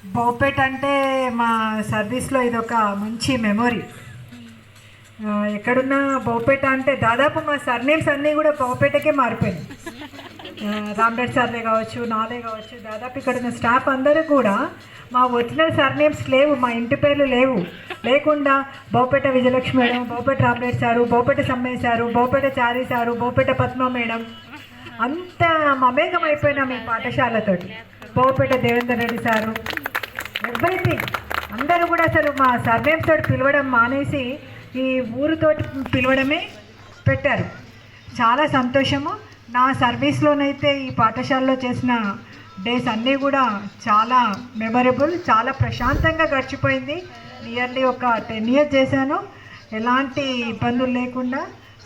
బౌపేట్ అంటే మా సర్వీస్లో ఇదొక మంచి మెమొరీ. ఎక్కడున్నా బౌపేట అంటే దాదాపు మా సర్నేమ్స్ అన్నీ కూడా బౌపేటకే మారిపోయింది. రామ్రెడ్డి సార్లే కావచ్చు, నాలే కావచ్చు, దాదాపు ఇక్కడ ఉన్న స్టాఫ్ అందరూ కూడా మా ఒరిజినల్ సర్నేమ్స్ లేవు, మా ఇంటి పేర్లు లేవు. లేకుండా Boupeta Vijayalakshmi madam, Boupeta Ramreddy sir, Boupeta Sammaiah sir, Boupeta Chari sir, Boupeta Padma madam, అంత మమేకం అయిపోయినా మీ పాఠశాలతోటి. బౌపేట దేవేందర్ రెడ్డి సారు, ఎవ్రీథింగ్ అందరూ కూడా అసలు మా సర్నేమ్స్ తోటి పిలవడం మానేసి ఈ ఊరితోటి పిలవడమే పెట్టారు. చాలా సంతోషము. నా సర్వీస్లోనైతే ఈ పాఠశాలలో చేసిన డేస్ అన్నీ కూడా చాలా మెమరబుల్, చాలా ప్రశాంతంగా గడిచిపోయింది. నియర్లీ ఒక 10 years చేశాను. ఎలాంటి ఇబ్బందులు లేకుండా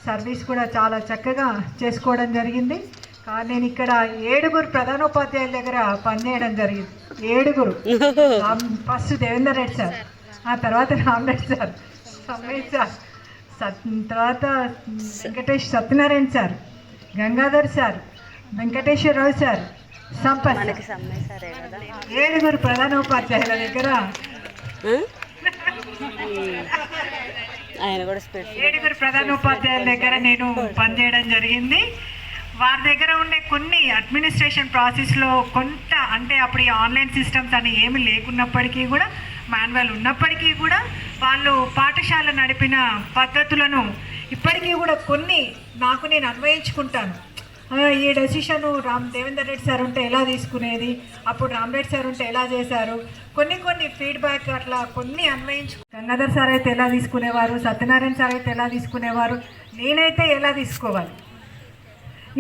సర్వీస్ కూడా చాలా చక్కగా చేసుకోవడం జరిగింది. కానీ నేను ఇక్కడ 7 ప్రధానోపాధ్యాయుల దగ్గర పనిచేయడం జరిగింది. 7. ఫస్ట్ దేవేందర్ రెడ్డి సార్, ఆ తర్వాత రామ్రెడ్డి సార్, సమ్మయ్య సార్, తర్వాత Satyanarayana sir, Gangadhar sir, Venkateswara Rao sir, Sampath. 7 ప్రధానోపాధ్యాయుల దగ్గర 7 ప్రధానోపాధ్యాయుల దగ్గర నేను పనిచేయడం జరిగింది. వారి దగ్గర ఉండే కొన్ని అడ్మినిస్ట్రేషన్ ప్రాసెస్లో కొంత, అంటే అప్పుడు ఈ ఆన్లైన్ సిస్టమ్స్ అని ఏమి లేకున్నప్పటికీ కూడా, మాన్యువల్ ఉన్నప్పటికీ కూడా వాళ్ళు పాఠశాల నడిపిన పద్ధతులను ఇప్పటికీ కూడా కొన్ని నాకు నేను అన్వయించుకుంటాను. ఈ డెసిషను దేవేందర్ రెడ్డి సార్ ఉంటే ఎలా తీసుకునేది, అప్పుడు రామ్రెడ్డి సార్ ఉంటే ఎలా చేశారు, కొన్ని ఫీడ్బ్యాక్ అట్లా కొన్ని గంగాధర్ సార్ అయితే ఎలా తీసుకునేవారు, సత్యనారాయణ సార్ అయితే ఎలా తీసుకునేవారు, నేనైతే ఎలా తీసుకోవాలి,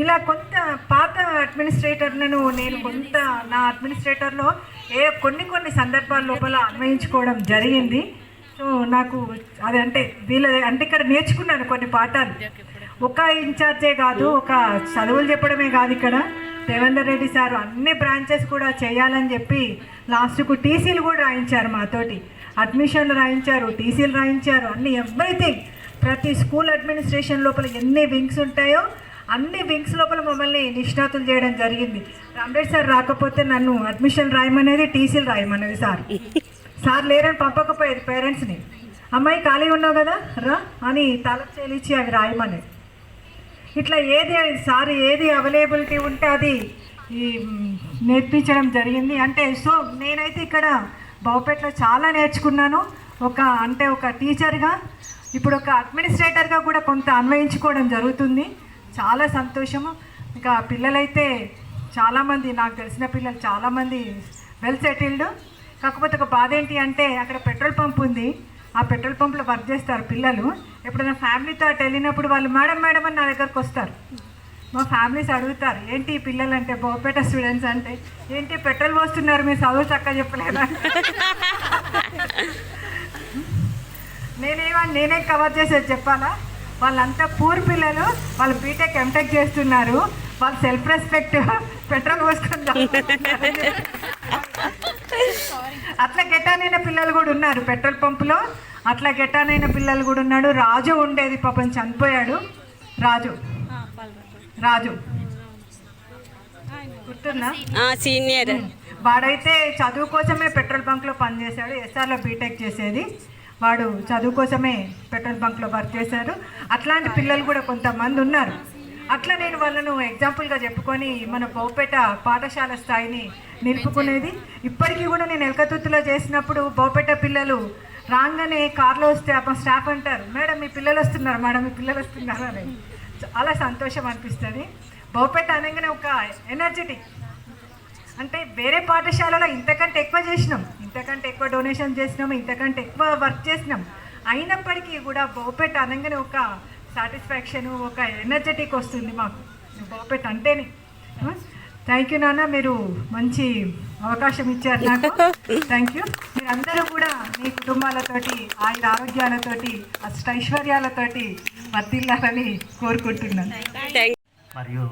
ఇలా కొంత పాత అడ్మినిస్ట్రేటర్లను నేను కొంత నా అడ్మినిస్ట్రేటర్లో కొన్ని సందర్భాల లోపల అన్వయించుకోవడం జరిగింది. సో నాకు అది అంటే అంటే ఇక్కడ నేర్చుకున్నాను కొన్ని పాఠాలు. ఒక ఇన్ఛార్జే కాదు, ఒక చదువులు చెప్పడమే కాదు, ఇక్కడ దేవేందర్ రెడ్డి సార్ అన్ని బ్రాంచెస్ కూడా చేయాలని చెప్పి లాస్ట్కు టీసీలు కూడా రాయించారు, మాతోటి అడ్మిషన్లు రాయించారు, టీసీలు రాయించారు, అన్ని ఎవ్రీథింగ్. ప్రతి స్కూల్ అడ్మినిస్ట్రేషన్ లోపల ఎన్ని వింగ్స్ ఉంటాయో అన్ని వింగ్స్ లోపల మమ్మల్ని నిష్ణాతులు చేయడం జరిగింది. రామ్రెడ్డి సార్ రాకపోతే నన్ను అడ్మిషన్ రాయమనేది, టీసీలు రాయమనేది. సార్ లేరని పంపకపోయేది పేరెంట్స్ని. అమ్మాయి ఖాళీ ఉన్నావు కదా రా అని తాళం చేలిచ్చి అవి రాయమనేది. ఇట్లా ఏది అవైలబిలిటీ ఉంటే అది నేర్పించడం జరిగింది. అంటే సో నేనైతే ఇక్కడ బౌపేటలో చాలా నేర్చుకున్నాను. ఒక టీచర్గా, ఇప్పుడు ఒక అడ్మినిస్ట్రేటర్గా కూడా కొంత అన్వయించుకోవడం జరుగుతుంది. చాలా సంతోషము. ఇంకా పిల్లలైతే చాలామంది, నాకు తెలిసిన పిల్లలు చాలామంది వెల్ సెటిల్డ్. కాకపోతే ఒక బాధ ఏంటి అంటే అక్కడ పెట్రోల్ పంప్ ఉంది, ఆ పెట్రోల్ పంప్లో వర్క్ చేస్తారు పిల్లలు. ఎప్పుడైనా ఫ్యామిలీతో అటు వెళ్ళినప్పుడు వాళ్ళు మేడం అని నా దగ్గరకు వస్తారు. మా ఫ్యామిలీస్ అడుగుతారు, ఏంటి పిల్లలు అంటే, బౌపేట స్టూడెంట్స్ అంటే, ఏంటి పెట్రోల్ పోస్తున్నారు, మీరు చదువు చక్కగా చెప్పలేదా. నేనే కవర్ చేసేది చెప్పాలా. వాళ్ళంతా పూర్ పిల్లలు, వాళ్ళు బీటెక్ ఎంటెక్ చేస్తున్నారు, వాళ్ళు సెల్ఫ్ రెస్పెక్ట్ పెట్రోల్ పోసుకుంటారు. అట్లా గెటానైన పిల్లలు కూడా ఉన్నారు పెట్రోల్ పంపులో, అట్లా గెటానైన పిల్లలు కూడా ఉన్నాడు. రాజు ఉండేది, పాపం చనిపోయాడు. రాజు గుర్తున్నా, సీనియర్. వాడైతే చదువు కోసమే పెట్రోల్ బంక్లో పనిచేశాడు. ఎస్ఆర్లో బీటెక్ చేసేది వాడు, చదువు కోసమే పెట్రోల్ బంక్లో వర్క్ చేశారు. అట్లాంటి పిల్లలు కూడా కొంతమంది ఉన్నారు. అట్లా నేను వాళ్ళను ఎగ్జాంపుల్గా చెప్పుకొని మన బౌపేట పాఠశాల స్థాయిని నిలుపుకునేది. ఇప్పటికీ కూడా నేను ఎల్కతుర్తిలో చేసినప్పుడు బౌపేట పిల్లలు రాగానే కార్లో వస్తే స్టాఫ్ అంటారు, మేడం మీ పిల్లలు వస్తున్నారు, మేడం మీ పిల్లలు వస్తున్నారు అని. చాలా సంతోషం అనిపిస్తుంది. బౌపేట అనగానే ఒక ఎనర్జెటిక్, అంటే వేరే పాఠశాలలో ఇంతకంటే ఎక్కువ చేసినాం, ఇంతకంటే ఎక్కువ డొనేషన్ చేసినాం, ఇంతకంటే ఎక్కువ వర్క్ చేసినాం. అయినప్పటికీ కూడా బౌపేట అనగానే ఒక సాటిస్ఫాక్షను, ఒక ఎనర్జెటిక్ వస్తుంది మాకు బౌపేట అంటేనే. థ్యాంక్ యూ నాన్న, మీరు మంచి అవకాశం ఇచ్చారు నాకు. Thank you. మీరందరూ కూడా మీ కుటుంబాలతోటి ఆరోగ్యాలతోటి అష్టైశ్వర్యాలతోటి వర్తిల్లాలని కోరుకుంటున్నాను. మరియు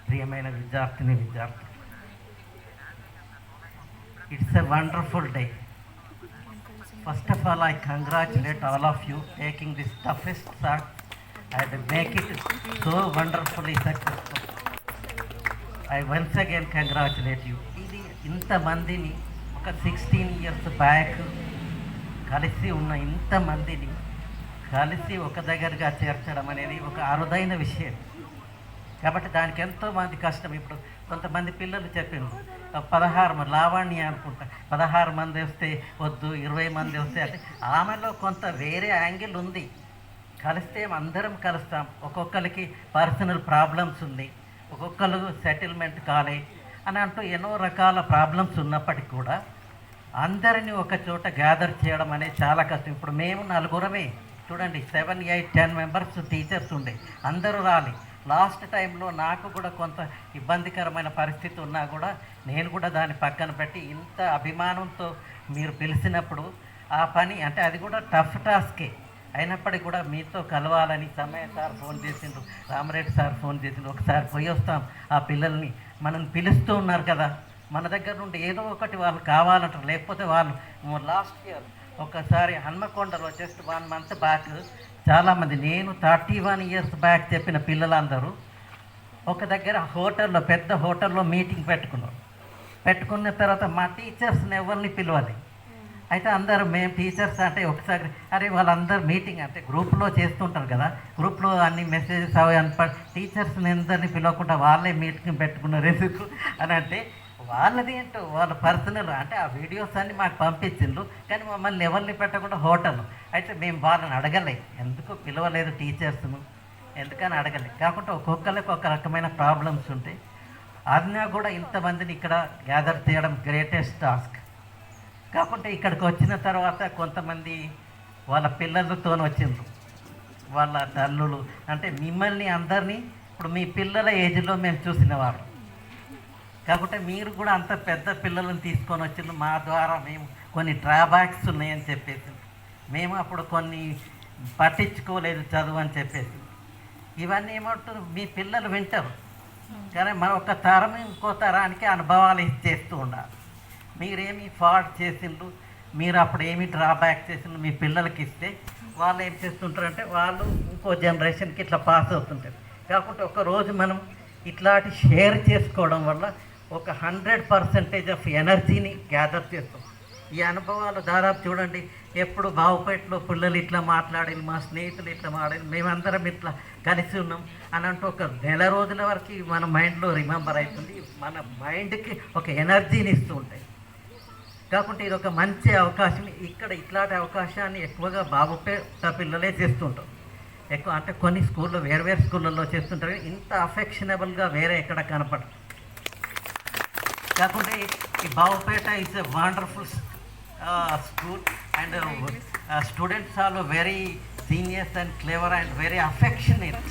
ప్రియమైన విద్యార్థిని, it's a wonderful day. First of all, I congratulate all of you taking this toughest task and make it so wonderfully successful. I once again congratulate you. ఇది ఇంతమందిని ఒక 16 ఇయర్స్ బ్యాక్ కలిసి ఉన్న ఇంతమందిని కలిసి ఒక దగ్గరగా చేర్చడం అనేది ఒక అరుదైన విషయం. కాబట్టి దానికి ఎంతోమంది కష్టం. ఇప్పుడు కొంతమంది పిల్లలు చెప్పారు 16 లావణ్య అనుకుంటా 16 మంది వస్తే వద్దు, 20 మంది వస్తే అంటే ఆమెలో కొంత వేరే యాంగిల్ ఉంది. కలిస్తే అందరం కలుస్తాం. ఒక్కొక్కరికి పర్సనల్ ప్రాబ్లమ్స్ ఉంది, ఒక్కొక్కరు సెటిల్మెంట్ కాలే అని అంటూ ఎన్నో రకాల ప్రాబ్లమ్స్ ఉన్నప్పటికీ కూడా అందరినీ ఒక చోట గ్యాదర్ చేయడం అనేది చాలా కష్టం. ఇప్పుడు మేము నలుగురమే చూడండి, 7, 8, 10 మెంబర్స్ టీచర్స్ ఉండే, అందరూ రాలి. లాస్ట్ టైంలో నాకు కూడా కొంత ఇబ్బందికరమైన పరిస్థితి ఉన్నా కూడా నేను కూడా దాన్ని పక్కన పెట్టి ఇంత అభిమానంతో మీరు పిలిచినప్పుడు ఆ పని అంటే అది కూడా టఫ్ టాస్కే అయినప్పటికీ కూడా మీతో కలవాలని సమయ సార్ ఫోన్ చేసిండ్రు, రామరెడ్డి సార్ ఫోన్ చేసిండ్రు, ఒకసారి పోయి వస్తాం ఆ పిల్లల్ని మనం పిలుస్తూ ఉన్నారు కదా, మన దగ్గర నుండి ఏదో ఒకటి వాళ్ళు కావాలంటారు. లేకపోతే వాళ్ళు లాస్ట్ ఇయర్ ఒకసారి హన్మకొండలో జస్ట్ 1 మంత్ బ్యాక్ చాలామంది, నేను 31 ఇయర్స్ బ్యాక్ చెప్పిన పిల్లలందరూ ఒక దగ్గర హోటల్లో, పెద్ద హోటల్లో మీటింగ్ పెట్టుకున్న తర్వాత మా టీచర్స్ని ఎవరిని పిలవాలి. అయితే అందరూ మేము టీచర్స్ అంటే ఒకసారి అరే వాళ్ళందరూ మీటింగ్ అంటే గ్రూప్లో చేస్తుంటారు కదా, గ్రూప్లో అన్ని మెసేజెస్ అవి టీచర్స్ని అందరినీ పిలవకుండా వాళ్ళే మీటింగ్ పెట్టుకున్నారు ఎందుకు అని అంటే వాళ్ళది ఏంటో వాళ్ళ పర్సనల్ అంటే ఆ వీడియోస్ అన్నీ మాకు పంపించిండ్రు. కానీ మమ్మల్ని ఎవరిని పెట్టకుండా హోటల్ అయితే మేము వాళ్ళని అడగలే, ఎందుకు పిలవలేదు టీచర్స్ను ఎందుకని అడగలే. కాకుండా ఒక్కొక్కరికి ఒక రకమైన ప్రాబ్లమ్స్ ఉంటాయి. అదినా కూడా ఇంతమందిని ఇక్కడ గ్యాదర్ చేయడం గ్రేటెస్ట్ టాస్క్. కాకుంటే ఇక్కడికి వచ్చిన తర్వాత కొంతమంది వాళ్ళ పిల్లలతో వచ్చిండ్రు, వాళ్ళ తల్లులు అంటే మిమ్మల్ని అందరినీ ఇప్పుడు మీ పిల్లల ఏజ్లో మేము చూసిన వారు. కాకుంటే మీరు కూడా అంత పెద్ద పిల్లలను తీసుకొని వచ్చిండ్రు. మా ద్వారా మేము కొన్ని డ్రాబ్యాక్స్ ఉన్నాయని చెప్పేసి మేము అప్పుడు కొన్ని పట్టించుకోలేదు చదువు అని చెప్పేసి ఇవన్నీ ఏమంటారు మీ పిల్లలు వింటారు. కానీ మన ఒక తరం ఇంకో తరానికి అనుభవాలు ఇచ్చేస్తూ ఉండాలి. మీరేమి ఫాల్ట్ చేసిండ్రు, మీరు అప్పుడు ఏమి డ్రాబ్యాక్ చేసిండ్రు మీ పిల్లలకి ఇస్తే వాళ్ళు ఏం చేస్తుంటారంటే వాళ్ళు ఇంకో జనరేషన్కి ఇట్లా పాస్ అవుతుంటారు. కాకుంటే ఒకరోజు మనం ఇట్లాంటి షేర్ చేసుకోవడం వల్ల ఒక 100% ఆఫ్ ఎనర్జీని గ్యాదర్ చేస్తాం. ఈ అనుభవాలు దాదాపు చూడండి, ఎప్పుడు బావుపేటలో పిల్లలు ఇట్లా మాట్లాడి, మా స్నేహితులు ఇట్లా మాట్లాడి, మేమందరం ఇట్లా కలిసి ఉన్నాం అని అంటూ ఒక నెల రోజుల వరకు మన మైండ్లో రిమెంబర్ అవుతుంది. మన మైండ్కి ఒక ఎనర్జీని ఇస్తూ ఉంటాయి. కాకుంటే ఇది ఒక మంచి అవకాశం. ఇక్కడ ఇట్లాంటి అవకాశాన్ని ఎక్కువగా బావుపేట పిల్లలే చేస్తుంటారు. ఎక్కువ అంటే కొన్ని స్కూల్లో వేరు స్కూళ్ళల్లో చేస్తుంటారు, ఇంత అఫెక్షనబుల్గా వేరే ఎక్కడ కనపడదు. కాకుంటే ఈ Bavupeta is a wonderful school and students are very seniors and clever and very affectionate.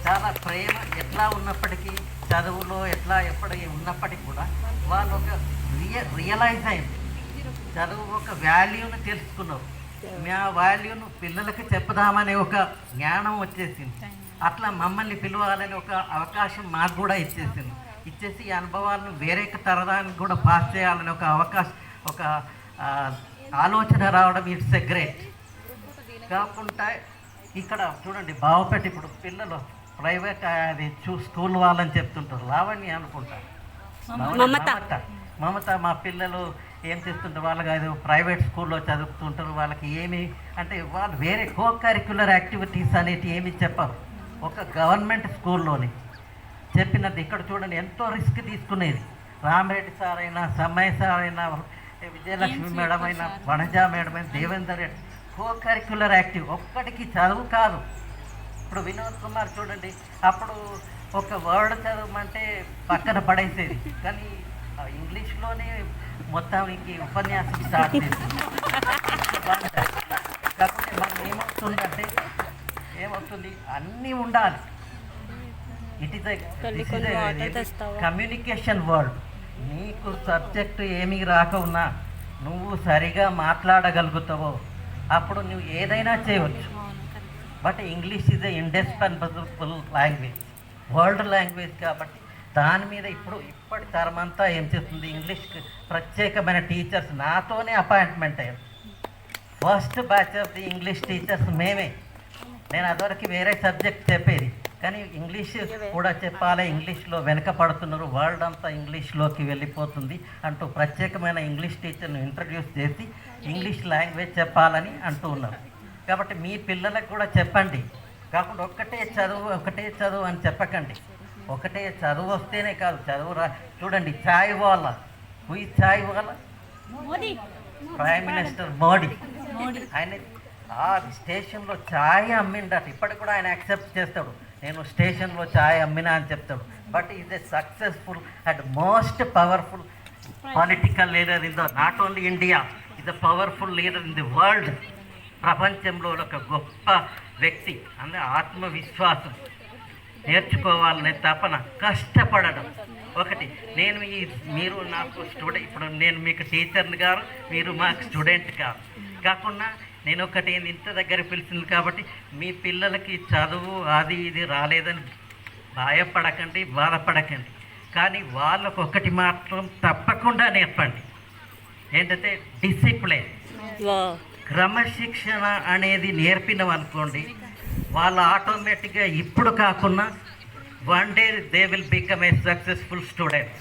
చాలా ప్రేమ ఎట్లా ఉన్నప్పటికీ చదువులో ఎట్లా ఎప్పటికీ ఉన్నప్పటికీ కూడా వాళ్ళు ఒక రియలైజ్ అయింది, చదువు ఒక వాల్యూని తెలుసుకున్నారు. మా వాల్యూను పిల్లలకి చెప్పుదామనే ఒక జ్ఞానం వచ్చేసింది. అట్లా మమ్మల్ని పిలవాలని ఒక అవకాశం మాకు కూడా ఇచ్చేసి ఈ అనుభవాలను వేరే తరడానికి కూడా పాస్ చేయాలని ఒక అవకాశం, ఒక ఆలోచన రావడం ఇట్స్ ఎ గ్రేట్. కాకుండా ఇక్కడ చూడండి బావపేట ఇప్పుడు పిల్లలు ప్రైవేట్ అది స్కూల్ వాళ్ళని చెప్తుంటారు, లావణ్య అనుకుంటారు మమత మా పిల్లలు ఏం చేస్తుంటారు, వాళ్ళకి అది ప్రైవేట్ స్కూల్లో చదువుతుంటారు. వాళ్ళకి ఏమి అంటే వాళ్ళు వేరే కో కరిక్యులర్ యాక్టివిటీస్ అనేవి ఏమి చెప్పరు. ఒక గవర్నమెంట్ స్కూల్లోని చెప్పినది ఇక్కడ చూడండి ఎంతో రిస్క్ తీసుకునేది. రామరెడ్డి సార్ అయినా, సమ్మయ్య సార్ అయినా, విజయలక్ష్మి మేడం అయినా, వనజా మేడం అయినా, Devender Reddy co curricular active ఒక్కడికి చదువు కాదు. ఇప్పుడు వినోద్ కుమార్ చూడండి, అప్పుడు ఒక వర్డ్ చదవమంటే పక్కన పడేసేది, కానీ ఇంగ్లీష్లోనే మొత్తానికి ఉపన్యాసం స్టార్ట్ చేసింది. కాకపోతే మనం ఏమవుతుంది అన్నీ ఉండాలి. It is communication word. నీకు సబ్జెక్టు ఏమీ రాకున్నా నువ్వు సరిగా మాట్లాడగలుగుతావో అప్పుడు నువ్వు ఏదైనా చేయవచ్చు. But English is a indispensable language, world language. కాబట్టి దాని మీద ఇప్పటి తరమంతా ఏం చేస్తుంది, ఇంగ్లీష్కి ప్రత్యేకమైన టీచర్స్ నాతోనే అపాయింట్మెంట్ అయ్యారు. First batch of the English teachers మేమే. నేను అదివరకు వేరే సబ్జెక్ట్ చెప్పేది, కానీ ఇంగ్లీష్ కూడా చెప్పాలి, ఇంగ్లీష్లో వెనకపడుతున్నారు, వరల్డ్ అంతా ఇంగ్లీష్లోకి వెళ్ళిపోతుంది అంటూ ప్రత్యేకమైన ఇంగ్లీష్ టీచర్ను ఇంట్రడ్యూస్ చేసి ఇంగ్లీష్ లాంగ్వేజ్ చెప్పాలని అంటూ ఉన్నారు. కాబట్టి మీ పిల్లలకు కూడా చెప్పండి, కాకుండా ఒకటే చదువు అని చెప్పకండి. ఒకటే చదువు వస్తేనే కాదు, చదువు చూడండి, చాయ్ వాళ్ళ చాయ్ వాళ్ళ ప్రైమ్ మినిస్టర్ మోడీ, ఆయన ఆ స్టేషన్లో ఛాయ్ అమ్మిండట. ఇప్పటికి కూడా ఆయన యాక్సెప్ట్ చేస్తాడు, నేను స్టేషన్లో ఛాయ్ అమ్మినా అని చెప్తాడు. But is a successful and most powerful political leader in the not only India, is a powerful leader in the world. ప్రపంచంలో ఒక గొప్ప వ్యక్తి. అంటే ఆత్మవిశ్వాసం, నేర్చుకోవాలనే తపన, కష్టపడడం. ఒకటి మీరు నాకు స్టూడెంట్, ఇప్పుడు నేను మీకు టీచర్ని గారు, మీరు మాకు స్టూడెంట్ కాకుండా నేను ఒకటి ఇంత దగ్గర పిలిచింది కాబట్టి మీ పిల్లలకి చదువు అది ఇది రాలేదని భయపడకండి, బాధపడకండి. కానీ వాళ్ళకు ఒకటి మాత్రం తప్పకుండా నేర్పండి, ఏంటంటే డిసిప్లిన్, క్రమశిక్షణ అనేది నేర్పినాం అనుకోండి, వాళ్ళు ఆటోమేటిక్గా ఇప్పుడు కాకుండా one day they will become a successful student.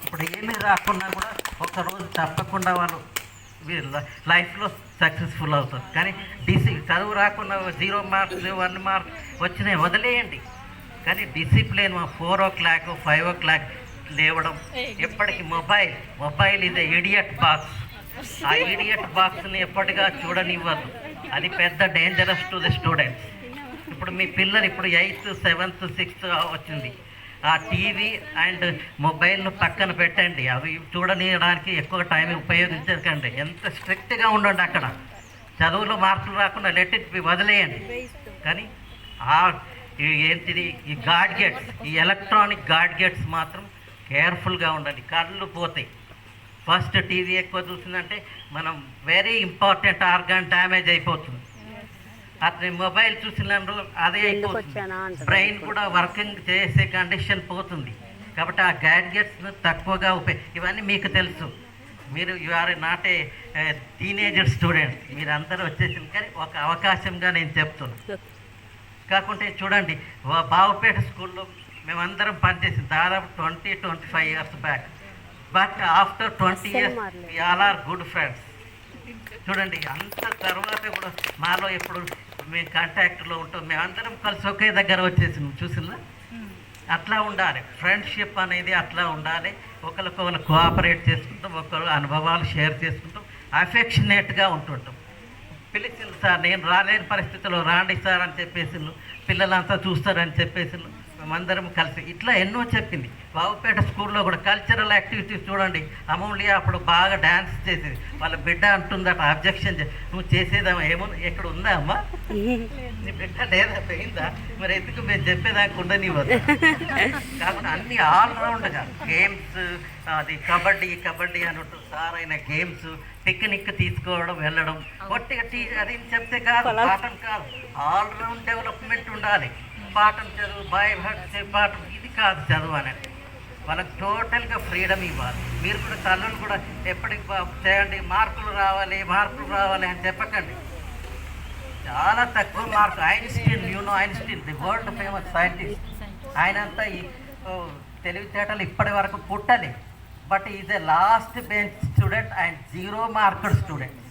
ఇప్పుడు ఏమీ రాకున్నా కూడా ఒకరోజు తప్పకుండా వాళ్ళు లైఫ్లో సక్సెస్ఫుల్ అవుతారు. కానీ చదువు రాకుండా 0 మార్క్స్ 1 మార్క్ వచ్చినాయి వదిలేయండి. కానీ డిసిప్లిన్ 4 o'clock 5 o'clock లేవడం. ఎప్పటికీ మొబైల్ ఇది ఇడియట్ బాక్స్. ఆ ఇడియట్ బాక్స్ని ఎప్పటిగా చూడనివ్వదు, అది పెద్ద డేంజరస్ టు ది స్టూడెంట్స్. ఇప్పుడు మీ పిల్లలు ఇప్పుడు 8th 7th 6th వచ్చింది, ఆ టీవీ అండ్ మొబైల్ను పక్కన పెట్టండి, అవి చూడనీయడానికి ఎక్కువ టైం ఉపయోగించకండి. ఎంత స్ట్రిక్ట్గా ఉండండి అక్కడ, చదువులో మార్కులు రాకుండా లెట్ ఇట్ బి, వదిలేయండి. కానీ ఏంటిది ఈ గాడ్గెట్స్, ఈ ఎలక్ట్రానిక్ గాడ్గెట్స్ మాత్రం కేర్ఫుల్గా ఉండండి, కళ్ళు పోతాయి. ఫస్ట్ టీవీ ఎక్కువ చూసిందంటే మనం వెరీ ఇంపార్టెంట్ ఆర్గాన్ డ్యామేజ్ అయిపోతుంది. అతని మొబైల్ చూసినారు అదే అయిపోతుంది, బ్రెయిన్ కూడా వర్కింగ్ చేసే కండిషన్ పోతుంది. కాబట్టి ఆ గ్యాడ్గెట్స్ను తక్కువగా ఇవన్నీ మీకు తెలుసు. మీరు you are not a teenager student, మీరు అందరూ వచ్చేసింది. కానీ ఒక అవకాశంగా నేను చెప్తున్నాను. కాకుంటే చూడండి, బావుపేట స్కూల్లో మేమందరం పనిచేసింది దాదాపు 20-25 years back. But after 20 years we all are good friends. చూడండి, అంత తర్వాత కూడా మాలో ఎప్పుడు మేము కాంటాక్ట్లో ఉంటాం, మేమందరం కలిసి ఒకే దగ్గర వచ్చేసింది. చూసిందా? అట్లా ఉండాలి, ఫ్రెండ్షిప్ అనేది అట్లా ఉండాలి. ఒకరికొకరు కోఆపరేట్ చేసుకుంటాం, ఒకరు అనుభవాలు షేర్ చేసుకుంటాం, అఫెక్షనేట్గా ఉంటుంటాం. పిలిచింది సార్, నేను రాలేని పరిస్థితుల్లో రాండి సార్ అని చెప్పేసి పిల్లలంతా చూస్తారని చెప్పేసి మేమందరం కలిసి ఇట్లా ఎన్నో చెప్పింది. బావుపేట స్కూల్లో కూడా కల్చరల్ యాక్టివిటీస్ చూడండి, అమూల్య అప్పుడు బాగా డ్యాన్స్ చేసేది. వాళ్ళ బిడ్డ అంటుందట, అబ్జెక్షన్ నువ్వు చేసేదామా, ఏమో ఎక్కడ ఉందా అమ్మా, నీ బిడ్డ లేదా పోయిందా, మరి ఎందుకు మేము చెప్పేదాకా ఉండనివ్వదు. కాకుండా అన్ని ఆల్రౌండ్గా గేమ్స్, అది కబడ్డీ అని ఉంటుంది సార్, అయిన గేమ్స్, పిక్నిక్ తీసుకోవడం, వెళ్ళడం, కొట్టిగా అది చెప్తే కాదు, పాఠం కాదు, ఆల్రౌండ్ డెవలప్మెంట్ ఉండాలి. పాఠం చదువు, పాఠం ఇది కాదు చదువు అనేది. వాళ్ళకి టోటల్గా ఫ్రీడమ్ ఇవ్వాలి. మీరు కూడా తల్లులు కూడా ఎప్పటికి చేయండి, మార్కులు రావాలి అని చెప్పకండి. చాలా తక్కువ మార్కులు. Einstein, Einstein the world famous scientist, ఆయనంతా ఈ తెలివితేటలు ఇప్పటి వరకు పుట్టలే. But is a last bench student and 0 marked student.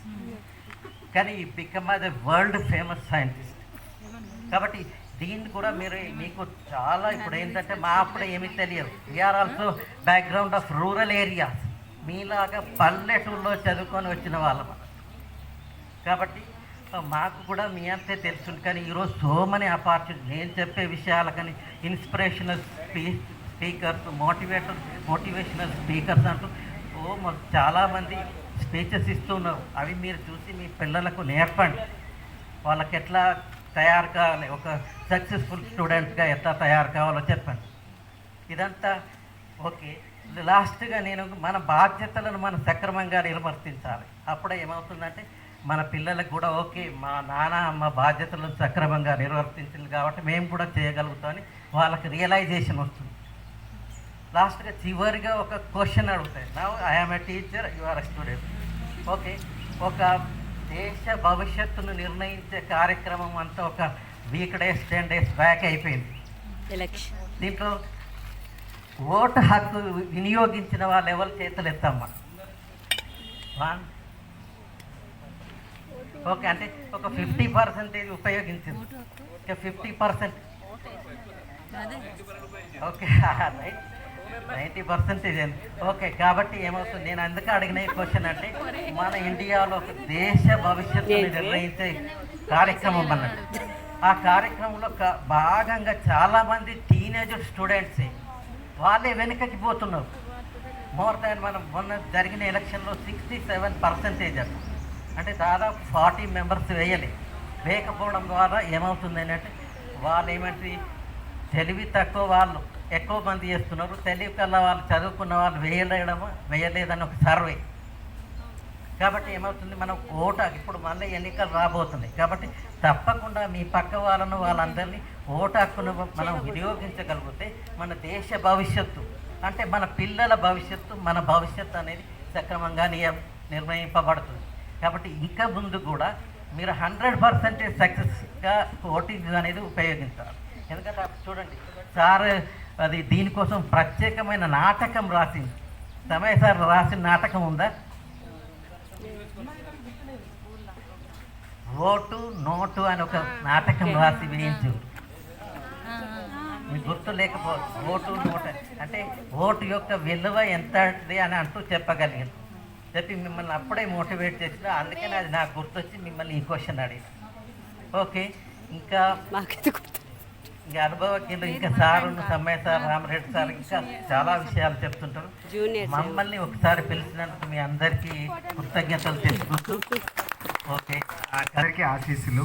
కానీ ఈ become the world famous scientist. కాబట్టి దీన్ని కూడా మీకు చాలా ఇప్పుడు ఏంటంటే మా అప్పుడు ఏమీ తెలియదు. We are also background of rural areas, మీలాగా పల్లెటూరులో చదువుకొని వచ్చిన వాళ్ళం. కాబట్టి మాకు కూడా మీ అంతే తెలుస్తుంది. కానీ ఈరోజు సో మెనీ ఆపర్చునిటీ, నేను చెప్పే విషయాలు కానీ ఇన్స్పిరేషనల్ స్పీకర్స్, మోటివేషనల్ స్పీకర్స్ అంటూ చాలామంది స్పీచెస్ ఇస్తున్నారు. అవి మీరు చూసి మీ పిల్లలకు నేర్పండి, వాళ్ళకి ఎట్లా తయారు కావాలి, ఒక సక్సెస్ఫుల్ స్టూడెంట్గా ఎట్లా తయారు కావాలో చెప్పండి. ఇదంతా ఓకే. లాస్ట్గా నేను మన బాధ్యతలను మనం సక్రమంగా నిర్వర్తించాలి. అప్పుడే ఏమవుతుందంటే మన పిల్లలకు కూడా ఓకే, మా నాన్న అమ్మ బాధ్యతలను సక్రమంగా నిర్వర్తించింది కాబట్టి మేము కూడా చేయగలుగుతామని వాళ్ళకి రియలైజేషన్ వస్తుంది. లాస్ట్గా చివరిగా ఒక క్వశ్చన్ అడుగుతాయి. Now I am a teacher, you are a student. Okay, ఒక దేశ భవిష్యత్తును నిర్ణయించే కార్యక్రమం అంతా ఒక వీక్ డేస్ 10 days బ్యాక్ అయిపోయింది. ఎలక్షన్ దీంట్లో ఓటు హక్కు వినియోగించిన వాళ్ళు ఎవరు చేతులు ఎత్తమ్మా. ఓకే, అంటే ఒక 50% ఉపయోగించింది, ఇంకా 50% ఓకే రైట్, 90% ఓకే. కాబట్టి ఏమవుతుంది, నేను అందుకే అడిగిన ఈ క్వశ్చన్ అంటే మన ఇండియాలో ఒక దేశ భవిష్యత్తుని నిర్ణయించే కార్యక్రమం అన్నట్టు. ఆ కార్యక్రమంలో భాగంగా చాలామంది టీనేజ్ స్టూడెంట్సే వాళ్ళే వెనుకకి పోతున్నారు. మోర్ దాన్ మనం మొన్న జరిగిన ఎలక్షన్లో 67% అంటే దాదాపు 40 మెంబర్స్ వేయకపోవడం ద్వారా ఏమవుతుంది అంటే వాళ్ళు ఏమంటే తెలివి తక్కువ వాళ్ళు ఎక్కువ మంది చేస్తున్నారు, తెలివి కల్లా వాళ్ళు చదువుకున్న వాళ్ళు వేయలేదని ఒక సర్వే. కాబట్టి ఏమవుతుంది, మనం ఓటు ఇప్పుడు మళ్ళీ ఎన్నికలు రాబోతున్నాయి కాబట్టి తప్పకుండా మీ పక్క వాళ్ళందరినీ ఓటు హక్కును మనం వినియోగించగలిగితే మన దేశ భవిష్యత్తు అంటే మన పిల్లల భవిష్యత్తు, మన భవిష్యత్తు అనేది సక్రమంగా నిర్ణయింపబడుతుంది. కాబట్టి ఇంకా ముందు కూడా మీరు 100% సక్సెస్గా ఓటింగ్ అనేది ఉపయోగించాలి. ఎందుకంటే చూడండి సార్ అది దీనికోసం ప్రత్యేకమైన నాటకం రాసింది. సమయ సార్ రాసిన నాటకం ఉందా? ఓటు నోటు అని ఒక నాటకం రాసి వేయించు, మీకు గుర్తు లేకపోవచ్చు. ఓటు నోటు అంటే ఓటు యొక్క విలువ ఎంతది అని అంటూ చెప్పగలిగింది. చెప్పి మిమ్మల్ని అప్పుడే మోటివేట్ చేసిన, అందుకని అది నాకు గుర్తొచ్చి మిమ్మల్ని ఈ క్వశ్చన్ అడిగింది. ఓకే, ఇంకా అనుభవజ్ఞులు ఇంకా sir Sammayya sir, Rama Reddy sir ఇంకా చాలా విషయాలు చెప్తుంటారు. మమ్మల్ని ఒకసారి పిలిచినందుకు మీ అందరికీ కృతజ్ఞతలు తెలుసుకుంటూ ఓకే, అందరికీ ఆశీస్సులు.